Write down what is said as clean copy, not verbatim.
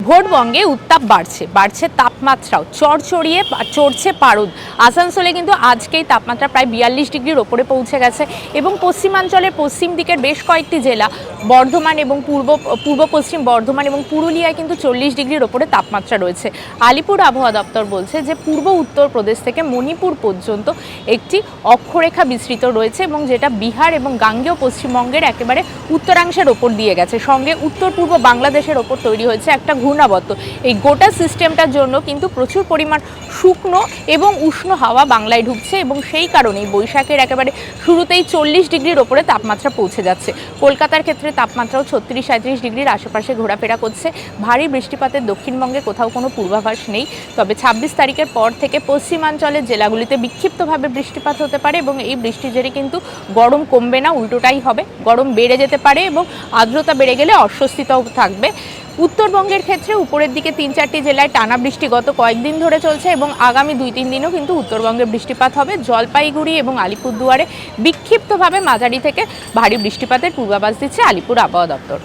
ভোটবঙ্গে উত্তাপ বাড়ছে তাপমাত্রাও চড়চড়িয়ে চড়ছে পারদ। আসানসোলে কিন্তু আজকেই তাপমাত্রা প্রায় 42 ডিগ্রির ওপরে পৌঁছে গেছে এবং পশ্চিমাঞ্চলের পশ্চিম দিকের বেশ কয়েকটি জেলা বর্ধমান এবং পূর্ব পশ্চিম বর্ধমান এবং পুরুলিয়ায় কিন্তু 40 ডিগ্রির ওপরে তাপমাত্রা রয়েছে। আলিপুর আবহাওয়া দপ্তর বলছে যে পূর্ব উত্তরপ্রদেশ থেকে মণিপুর পর্যন্ত একটি অক্ষরেখা বিস্তৃত রয়েছে এবং যেটা বিহার এবং গাঙ্গেয় পশ্চিমবঙ্গের একেবারে উত্তরাংশের ওপর দিয়ে গেছে। সঙ্গে উত্তর পূর্ব বাংলাদেশের ওপর তৈরি হয়েছে একটা ঘূর্ণাবর্ত। এই গোটা সিস্টেমটার জন্য কিন্তু প্রচুর পরিমাণ শুকনো এবং উষ্ণ হাওয়া বাংলায় ঢুকছে এবং সেই কারণেই বৈশাখের একেবারে শুরুতেই 40 ডিগ্রির ওপরে তাপমাত্রা পৌঁছে যাচ্ছে। কলকাতার ক্ষেত্রে তাপমাত্রাও 36-37 ডিগ্রির আশেপাশে ঘোরাফেরা করছে। ভারী বৃষ্টিপাতের দক্ষিণবঙ্গে কোথাও কোনো পূর্বাভাস নেই, তবে 26 তারিখের পর থেকে পশ্চিমাঞ্চলের জেলাগুলিতে বিক্ষিপ্তভাবে বৃষ্টিপাত হতে পারে এবং এই বৃষ্টির জেরে কিন্তু গরম কমবে না, উল্টোটাই হবে, গরম বেড়ে যেতে পারে এবং আর্দ্রতা বেড়ে গেলে অস্বস্তিটাও থাকবে। উত্তরবঙ্গের ক্ষেত্রে উপরের দিকে 3-4টি জেলায় টানা বৃষ্টি গত কয়েকদিন ধরে চলছে এবং আগামী 2-3 দিনও কিন্তু উত্তরবঙ্গে বৃষ্টিপাত হবে। জলপাইগুড়ি এবং আলিপুরদুয়ারে বিক্ষিপ্তভাবে মাঝারি থেকে ভারী বৃষ্টিপাতের পূর্বাভাস দিচ্ছে আলিপুর আবহাওয়া দপ্তর।